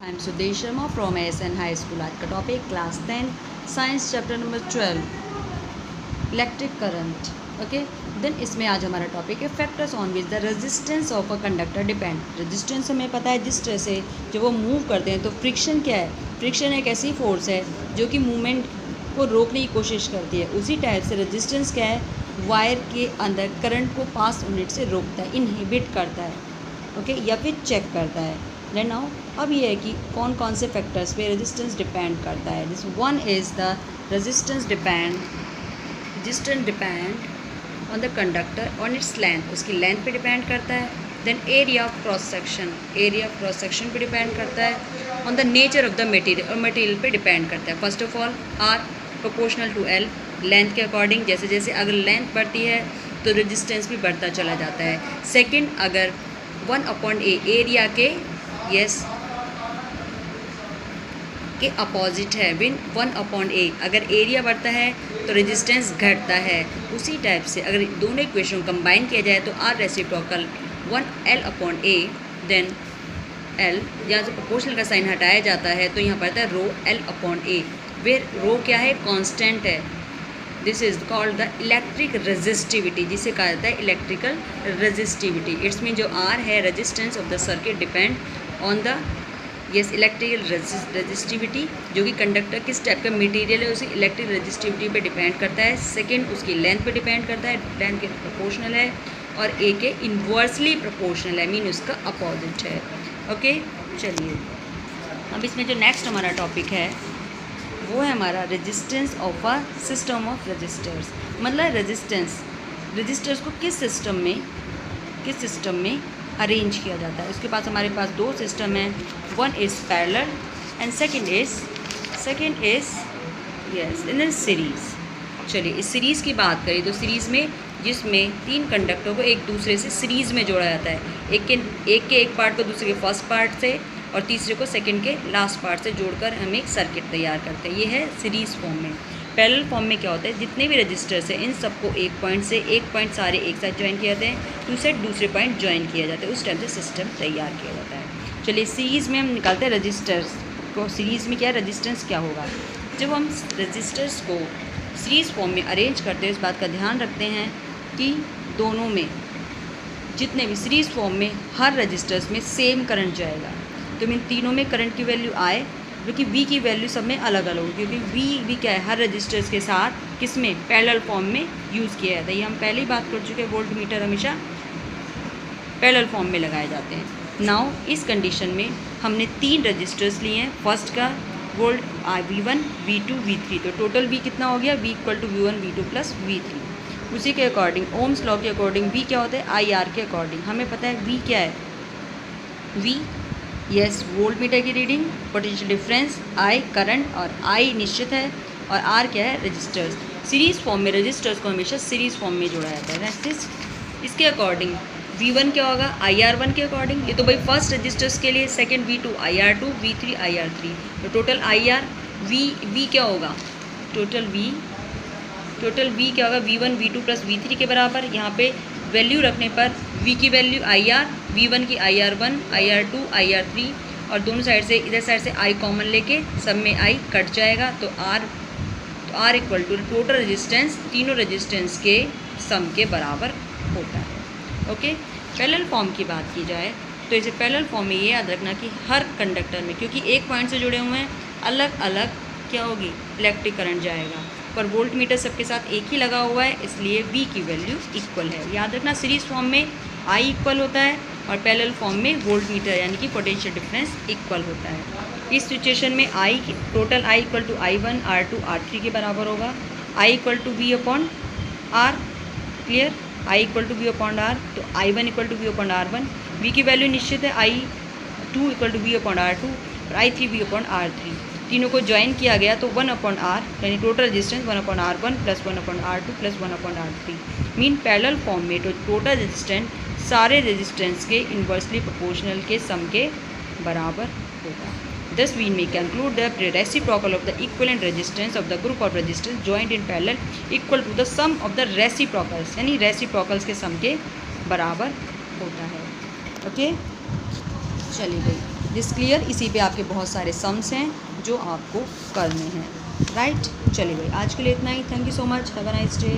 I am Sudesh Sharma from ASN high school. आज का topic class 10 science chapter number 12 electric current. Okay, then इसमें आज हमारा टॉपिक है factors on which the resistance of a conductor depend. Resistance हमें पता है जिस तरह से जब वो मूव करते हैं तो फ्रिक्शन क्या है। फ्रिक्शन एक ऐसी फोर्स है जो कि मूवमेंट को रोकने की कोशिश करती है। उसी टाइप से रेजिस्टेंस क्या है, वायर के अंदर करंट को पास यूनिट से रोकता है, इनहिबिट करता है, ओके, या फिर चेक करता है। देन नाउ अब ये है कि कौन कौन से फैक्टर्स पे रेजिस्टेंस डिपेंड करता है। This one is the resistance depend on the conductor on its length, उसकी लेंथ पे डिपेंड करता है। Then area of cross section पे डिपेंड करता है। On the nature of the material, और मटेरियल पे डिपेंड करता है। First of all are proportional to L, length के अकॉर्डिंग, जैसे जैसे अगर लेंथ बढ़ती है तो रेजिस्टेंस भी बढ़ता चला जाता है। सेकेंड, अगर 1/A एरिया के के अपोजिट है, विन 1/A, अगर एरिया बढ़ता है तो रेजिस्टेंस घटता है। उसी टाइप से अगर दोनों इक्वेशन कंबाइन किया जाए तो are reciprocal 1L/A, then L जहाँ से प्रोपोर्शनल का साइन हटाया जाता है तो यहाँ पर आता है रो L/A, वेयर रो क्या है, कांस्टेंट है। This is called the electric resistivity, जिसे कहा जाता है इलेक्ट्रिकल रेजिस्टिविटी। इट्स मीन जो आर है resistance of the circuit depend on the electrical resistivity, जो कि कंडक्टर किस टाइप का मटेरियल है उसी इलेक्ट्रिक रेजिस्टिविटी पे डिपेंड करता है। सेकंड, उसकी लेंथ पे डिपेंड करता है, लेंथ के प्रोपोर्शनल है, और ए के इन्वर्सली प्रोपोर्शनल है, मीन उसका अपोजिट है। ओके, चलिए अब इसमें जो नेक्स्ट हमारा टॉपिक है वो है हमारा resistance of a system of resistors. मतलब रजिस्टर्स को किस सिस्टम में अरेंज किया जाता है। उसके पास हमारे पास दो सिस्टम हैं, one is parallel and second is in series. चलिए इस सीरीज़ की बात करें तो सीरीज़ में जिसमें तीन कंडक्टर को एक दूसरे से सीरीज़ में जोड़ा जाता है, एक के एक पार्ट को दूसरे के फर्स्ट पार्ट से और तीसरे को सेकंड के लास्ट पार्ट से जोड़कर हम एक सर्किट तैयार करते हैं। ये है सीरीज़ फॉर्म में। पैरेलल फॉर्म में क्या होता है, जितने भी रजिस्टर्स हैं इन सबको एक पॉइंट सारे एक साथ ज्वाइन किए जाते हैं, दूसरे पॉइंट ज्वाइन किया जाता है, उस टाइप से सिस्टम तैयार किया जाता है। चलिए सीरीज़ में हम निकालते हैं रजिस्टर्स को। सीरीज़ में क्या रेजिस्टेंस क्या होगा, जब हम रजिस्टर्स को सीरीज़ फॉर्म में अरेंज करते हैं इस बात का ध्यान रखते हैं कि दोनों में जितने भी सीरीज़ फॉर्म में हर रजिस्टर्स में सेम करंट जाएगा। तो इन तीनों में करंट की वैल्यू आए, क्योंकि V की वैल्यू सब में अलग अलग होगी, क्योंकि V क्या है, हर रजिस्टर्स के साथ किस में, पैरेलल फॉर्म में यूज़ किया जाता है। ये हम पहले ही बात कर चुके हैं, वोल्ट मीटर हमेशा पैरेलल फॉर्म में लगाए जाते हैं। नाउ इस कंडीशन में हमने तीन रजिस्टर्स लिए हैं। फर्स्ट का वोल्ट V1, V2, V3, तो टोटल V कितना हो गया, V = V1, V2 + V3। उसी के अकॉर्डिंग ओम्स लॉ के अकॉर्डिंग V क्या होता है, IR के अकॉर्डिंग हमें पता है V क्या है, V वोल्ट मीटर की reading, potential difference, I current, और I निश्चित है, और R क्या है, रजिस्टर्स। सीरीज़ फॉर्म में रजिस्टर्स को हमेशा सीरीज़ फॉर्म में जोड़ा जाता है। नेक्स्ट इसके अकॉर्डिंग V1 क्या होगा, IR1 के अकॉर्डिंग। ये तो भाई फर्स्ट रजिस्टर्स के लिए। Second V2 IR2, V3 IR3, तो टोटल IR V क्या होगा, टोटल V क्या होगा, V1 V2 + V3 के बराबर। यहाँ पे वैल्यू रखने पर V की वैल्यू IR, V1 की IR1, IR2, IR3, और दोनों साइड से इधर साइड से I कॉमन लेके सब में I कट जाएगा, तो R = टोटल रेजिस्टेंस तीनों रेजिस्टेंस के सम के बराबर होता है। ओके, पैरेलल फॉर्म की बात की जाए तो इसे पैरेलल फॉर्म में ये याद रखना कि हर कंडक्टर में, क्योंकि एक पॉइंट से जुड़े हुए हैं, अलग अलग क्या होगी, इलेक्ट्रिक करंट जाएगा, पर वोल्ट मीटर सबके साथ एक ही लगा हुआ है, इसलिए V की वैल्यू इक्वल है। याद रखना सीरीज़ फॉर्म में I इक्वल होता है और पैरेलल फॉर्म में वोल्ट मीटर यानी कि पोटेंशियल डिफरेंस इक्वल होता है। इस सिचुएशन में total I = I1, R2, R3 के बराबर होगा। I = V/R, clear, I = V/R, तो I1 = V/R1। V की वैल्यू निश्चित है, I2 = V/R2 और I3 V/R3। तीनों को ज्वाइन किया गया तो 1/R, यानी total resistance 1/R1 + 1/R2 + 1/R3। Mean parallel form में तो टोटल रेजिस्टेंस सारे रेजिस्टेंस के इन्वर्सली प्रोपोर्शनल के सम के बराबर होगा। Thus we may conclude the reciprocal of the equivalent resistance of the group of resistors joined in parallel equal to the sum of the reciprocals, यानी reciprocals के सम के बराबर होता है। ओके, चलिए भाई दिस क्लियर? इसी पे आपके बहुत सारे सम्स हैं जो आपको करने हैं, राइट? चलिए भाई, आज के लिए इतना ही। Thank you so much, have a nice day.